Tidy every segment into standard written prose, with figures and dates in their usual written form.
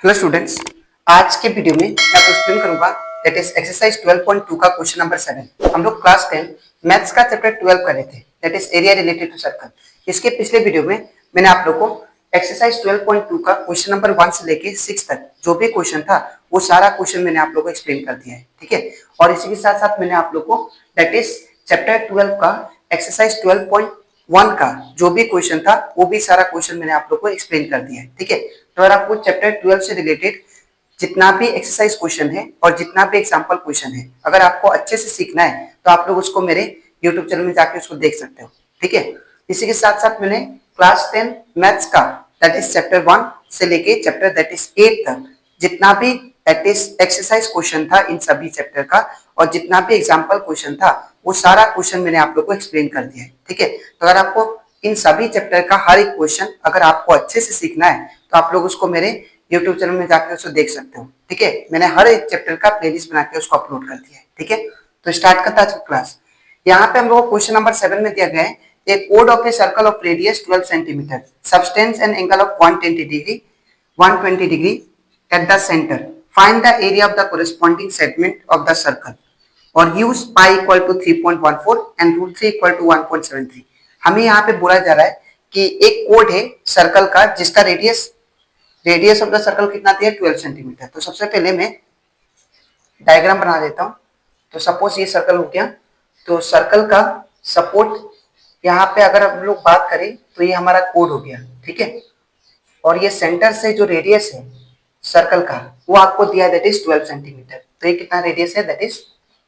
Hello students, आज के video में मैं आपको एक्सप्लेन करूंगा दैट इज एक्सरसाइज 12.2 का क्वेश्चन नंबर 7। हम लोग क्लास 10 मैथ्स का चैप्टर 12 कर रहे थे that is area related to circle. इसके पिछले वीडियो में मैंने आप लोग को एक्सरसाइज 12.2 का क्वेश्चन नंबर 1 से लेके 6 तक जो भी क्वेश्चन था वो सारा क्वेश्चन मैंने आप लोग को एक्सप्लेन कर दिया है, ठीक है। और इसी के साथ साथ मैंने आप लोग को दैट इज चैप्टर 12 का एक्सरसाइज 12.1 का जो भी क्वेश्चन था वो भी सारा क्वेश्चन मैंने आप लोग को एक्सप्लेन कर दिया है, ठीक है। तो अगर आपको चैप्टर 12 से रिलेटेड जितना भी एक्सरसाइज क्वेश्चन है और जितना भी एग्जांपल क्वेश्चन है, अगर आपको अच्छे से सीखना है तो आप लोग उसको मेरे यूट्यूब चैनल में जाके उसको देख सकते हो, ठीक है। इसी के साथ साथ मैंने क्लास 10 मैथ्स का दैट इज चैप्टर 1 से लेके चैप्टर दैट इज 8 तक जितना भी दैट इज एक्सरसाइज क्वेश्चन था इन सभी चैप्टर का और जितना भी एग्जाम्पल क्वेश्चन था वो सारा क्वेश्चन मैंने आप लोग को एक्सप्लेन कर दिया है, ठीक है। तो अगर आपको इन सभी चैप्टर का हर एक क्वेश्चन अगर आपको अच्छे से सीखना है तो आप लोग उसको मेरे YouTube चैनल में जाकर उसको देख सकते हो, ठीक है। मैंने हर एक चैप्टर का प्लेलिस्ट बना के उसको अपलोड कर दिया है, ठीक है। तो स्टार्ट करता है क्लास। यहाँ पे हम लोग को क्वेश्चन नंबर 7 में दिया गया है ए कोड of a circle of radius 12 centimetre subtends an angle of 120 degree at the centre, find the area of the corresponding segment of the circle और use pi equal to 3.14 and root 3 equal to 1.73। हमें यहाँ पे बोला जा रहा है कि एक कोड है सर्कल का जिसका रेडियस ऑफ द सर्कल कितना दिया है 12 सेंटीमीटर। तो सबसे पहले मैं डायग्राम बना देता हूँ। तो सपोज ये सर्कल हो गया, तो सर्कल का सपोर्ट यहाँ पे अगर हम लोग बात करें तो ये हमारा कोड हो गया, ठीक है। और ये सेंटर से जो रेडियस है सर्कल का वो आपको दिया है दैट इज 12 सेंटीमीटर। तो ये कितना रेडियस है दैट इज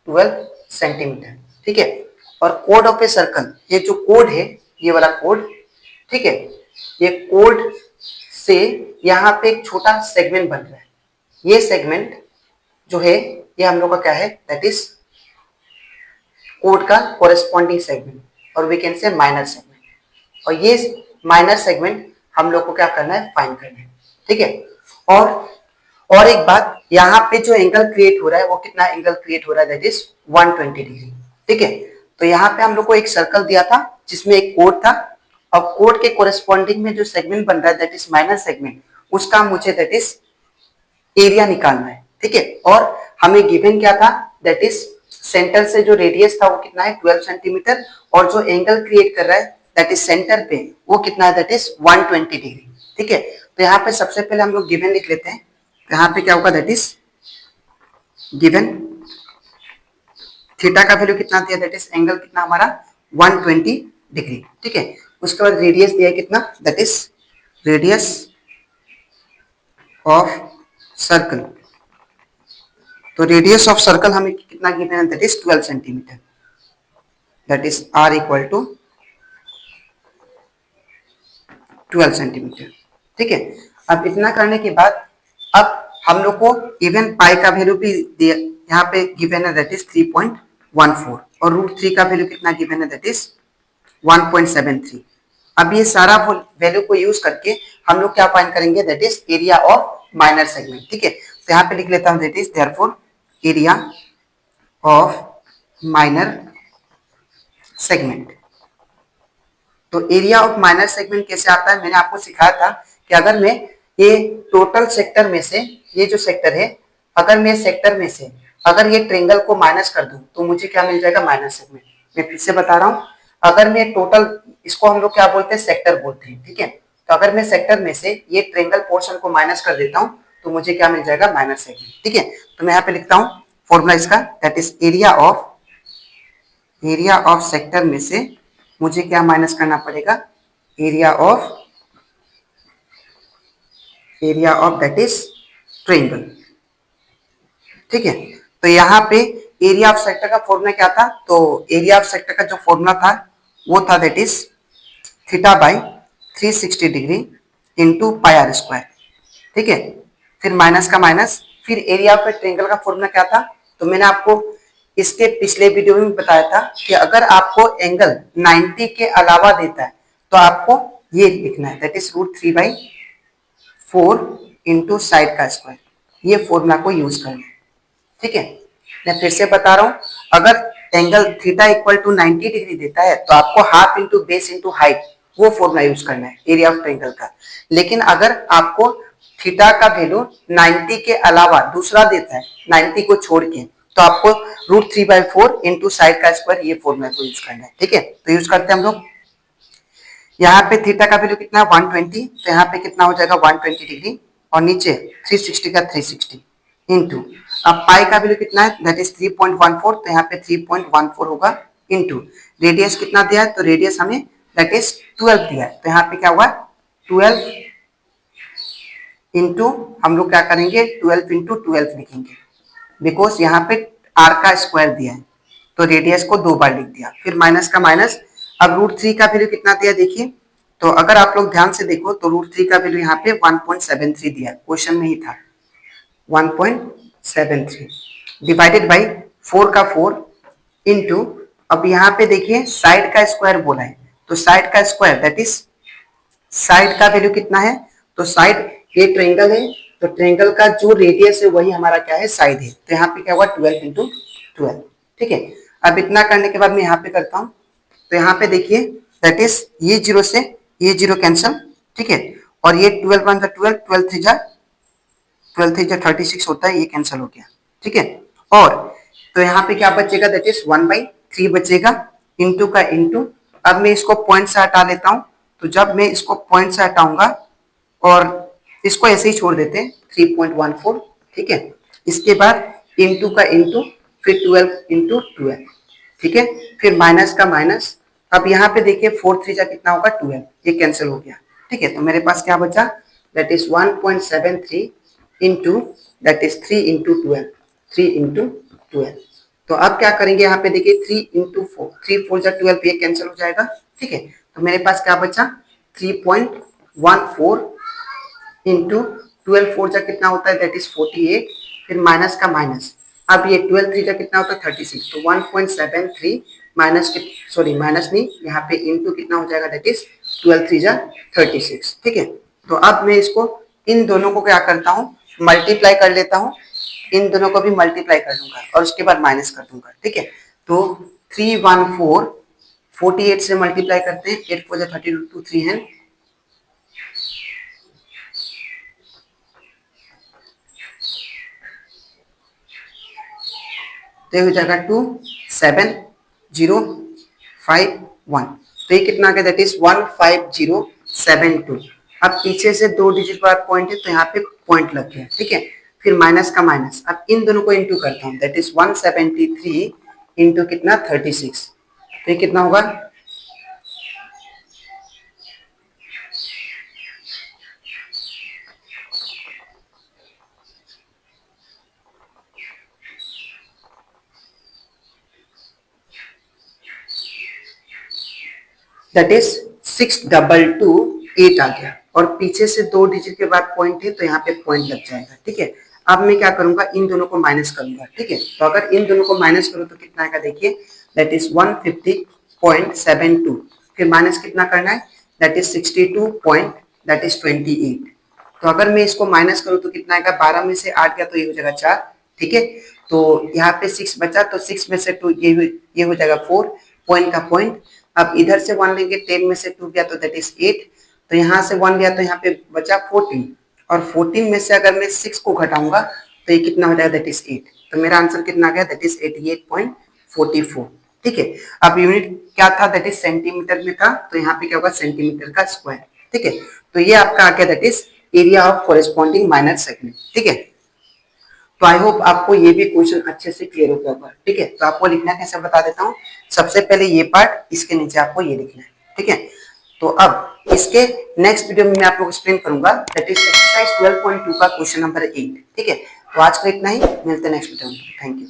12 सेंटीमीटर, ठीक है। और कोड ऑफ ए सर्कल, ये जो कोड है ये वाला कोड, ठीक है, ये कोड से यहाँ पे एक छोटा सेगमेंट बन रहा है। ये सेगमेंट जो है ये हम लोग का क्या है दैट इज कोड का कोरेस्पॉन्डिंग सेगमेंट और we can say minor segment. और ये माइनर सेगमेंट हम लोग को क्या करना है फाइंड करना है, ठीक है। और एक बात, यहाँ पे जो एंगल क्रिएट हो रहा है वो कितना एंगल क्रिएट हो रहा है दैट इज 120 डिग्री, ठीक है। तो यहाँ पे हम लोग को एक सर्कल दिया था जिसमें एक कोड था और कोड के कोरेस्पॉन्डिंग में जो सेगमेंट बन रहा है दैट इज माइनर सेगमेंट, उसका मुझे दैट इज एरिया निकालना है, ठीक है। और हमें गिवन क्या था दैट इज सेंटर से जो रेडियस था वो कितना है 12 सेंटीमीटर और जो एंगल क्रिएट कर रहा है दैट इज सेंटर पे वो कितना है दैट इज 120 डिग्री, ठीक है। तो यहाँ पे सबसे पहले हम लोग गिवन लिख लेते हैं। यहाँ पे क्या होगा दैट इज गिवन थीटा का वैल्यू कितना दिया दैट इज एंगल कितना हमारा 120 डिग्री, ठीक है। उसके बाद रेडियस दिया है कितना that is radius of circle. तो रेडियस ऑफ सर्कल हमें कितना गिवन है that is 12 centimetre, that is R equal to 12 centimetre, ठीक है। अब इतना करने के बाद अब हम लोग को इवन पाई का वैल्यू भी दिया यहाँ पे गिवन है दैट इज 3.14 और रूट 3 का वैल्यू कितना गिवन है दैट इज 1.73। अब ये सारा वैल्यू को यूज करके हम लोग क्या फाइंड करेंगे that is area of minor segment, ठीक है। तो यहाँ पे लिख लेता हूँ that is therefore area of minor segment. तो एरिया ऑफ माइनर सेगमेंट कैसे आता है, मैंने आपको सिखाया था कि अगर मैं ये टोटल सेक्टर में से ये जो सेक्टर है अगर मैं सेक्टर में से अगर ये ट्रेंगल को माइनस कर दूं तो मुझे क्या मिल जाएगा माइनर सेगमेंट। मैं फिर से बता रहा हूँ, अगर मैं टोटल इसको हम लोग क्या बोलते हैं सेक्टर बोलते हैं, ठीक है। तो अगर मैं सेक्टर में से ये ट्रेंगल पोर्शन को माइनस कर देता हूँ तो मुझे क्या मिल जाएगा माइनर सेगमेंट, ठीक है। तो मैं यहाँ पे लिखता हूँ फॉर्मूला इसका that is area of sector में से मुझे क्या माइनस करना पड़ेगा area of that is triangle, ठीक है। तो यहाँ पे एरिया ऑफ सेक्टर का फॉर्मूला क्या था, तो एरिया ऑफ सेक्टर का जो फॉर्मूला था वो था that is theta by 360 degree into pi R square, ठीक है। फिर माइनस का माइनस, फिर एरिया ऑफ ट्रायंगल का फॉर्मूला क्या था, तो मैंने आपको इसके पिछले वीडियो में बताया था कि अगर आपको एंगल 90 के अलावा देता है तो आपको ये लिखना है that is root 3/4 into side का स्क्वायर, ये फॉर्मूला को यूज करना है, ठीक है। मैं फिर से बता रहा हूं, अगर angle theta equal to 90 degree देता है तो आपको half into base into height वो फॉर्मूला यूज करना है एरिया ऑफ ट्रायंगल का। लेकिन अगर आपको थीटा का वैल्यू 90 के अलावा दूसरा देता है 90 को छोड़ के, तो आपको √3/4 इंटू साइड का स्क्वायर ये फॉर्मूला को यूज करना है। ठीक है, तो यूज करते हैं हम लोग। यहाँ पे थीटा का वैल्यू कितना है 120, तो यहाँ पे कितना हो जाएगा 120 डिग्री, और नीचे 360 का 360 इंटू, अब पाई का वैल्यू कितना है दैट इज 3.14, तो यहाँ पे 3.14 होगा इंटू रेडियस कितना दिया है, तो रेडियस हमें दैट इज 12 दिया है, तो यहाँ पे क्या हुआ 12 इंटू, हम लोग क्या करेंगे 12 इंटू 12 लिखेंगे, बिकॉज यहाँ पे आर का स्क्वायर दिया है तो रेडियस को 2 बार लिख दिया, फिर माइनस का माइनस। अब √3 का वैल्यू कितना दिया देखिए, तो अगर आप लोग ध्यान से देखो तो √3 का वैल्यू यहाँ पे 1.73 दिया, क्वेश्चन में ही था 1.73 डिवाइडेड बाई 4 का 4 इंटू, अब यहाँ पे देखिए साइड का स्क्वायर बोला है, तो साइड का स्क्वायर दैट इज साइड का वैल्यू कितना है, तो साइड ये ट्रायंगल है, तो ट्रायंगल का जो रेडियस है वही हमारा क्या है साइड है, तो यहाँ पे क्या हुआ 12 इंटू 12। ठीक है, अब इतना करने के बाद मैं यहाँ पे करता हूँ, तो यहाँ पे देखिए दैट इज ये 0 से ये 0 कैंसल, ठीक है, और ये 12 1 12, 12 3 36 होता है, ये कैंसिल हो गया। ठीक है, और तो यहाँ पे क्या बचेगा दैट इज 1/3 बचेगा इंटू का इंटू, अब मैं इसको पॉइंट से हटा लेता हूँ, तो जब मैं इसको पॉइंट से हटाऊंगा और इसको ऐसे ही छोड़ देते हैं 3.14, ठीक है, इसके बाद इंटू का इंटू, फिर 12 इंटू 12, ठीक है, फिर माइनस का माइनस, अब यहाँ पे देखिए 4 3 कितना होगा 12, ये कैंसिल हो गया। ठीक है, तो मेरे पास क्या बचा that is 1.73 into that is 3 into 12, 3 into 12। तो अब क्या करेंगे यहाँ पे देखिए 3 इंटू 4, 3 4 12, ये कैंसिल हो जाएगा। ठीक है, तो मेरे पास क्या बचा 3.14 इंटू 12 4 कितना होता है दैट इज 48, फिर माइनस का माइनस, अब ये 12 3 कितना होता है 36, तो 1.73 माइनस के सॉरी माइनस नहीं, यहाँ पे इंटू कितना हो जाएगा दैट इज 12 3 36। ठीक है, तो अब मैं इसको इन दोनों को क्या करता हूँ मल्टीप्लाई कर लेता हूँ, इन दोनों को भी मल्टीप्लाई कर दूंगा और उसके बाद माइनस कर दूंगा। ठीक है, तो 314 48 से मल्टीप्लाई करते हैं, 8 4 32 3 है, तो हो जाएगा 27051, तो ये कितना आ गया दैट इज 15072। अब पीछे से 2 डिजिट बाद पॉइंट है तो यहाँ पे पॉइंट लग गया। ठीक है, फिर माइनस का माइनस, अब इन दोनों को इंटू करता हूँ दैट इज 173 इंटू कितना 36, तो ये कितना होगा दैट इज 6228 आ गया, और पीछे से 2 डिजिट के बाद पॉइंट है तो यहाँ पे पॉइंट लग जाएगा। ठीक है, अब मैं क्या करूंगा इन दोनों को माइनस करूंगा। ठीक है, तो अगर इन दोनों को माइनस करूं तो कितना आएगा देखिए दैट इज 150.72, फिर माइनस कितना करना है दैट इज 62.28। तो अगर मैं इसको माइनस करूं तो कितना आएगा, 12 में से 8 गया तो ये हो जाएगा 4। ठीक है, तो यहाँ पे 6 बचा, तो 6 में से 2 ये हो जाएगा 4, पॉइंट का पॉइंट। अब इधर से 1 लेंगे, 10 में से 2 गया तो दैट इज 8, तो यहाँ से 1 गया तो यहाँ पे बचा 14, और 14 में से अगर मैं 6 को घटाऊंगा तो ये कितना हो जाएगा दैट इज 8, तो मेरा आंसर कितना गया दैट इज 88.44। ठीक है, अब यूनिट क्या था दैट इज सेंटीमीटर में था, तो यहाँ पे क्या होगा सेंटीमीटर का स्क्वायर। ठीक है, तो ये आपका आ गया that is area of corresponding minor segment. ठीक है, तो आई होप आपको ये भी क्वेश्चन अच्छे से क्लियर हो गया होगा। ठीक है, तो आपको लिखना कैसे बता देता हूँ, सबसे पहले ये पार्ट, इसके नीचे आपको ये लिखना है। ठीक है, तो अब इसके नेक्स्ट वीडियो में मैं आप लोग एक्सप्लेन करूंगा दैट इज एक्सरसाइज 12.2 का क्वेश्चन नंबर 8। ठीक है, तो आज का इतना ही, मिलते हैं नेक्स्ट वीडियो में। Thank you.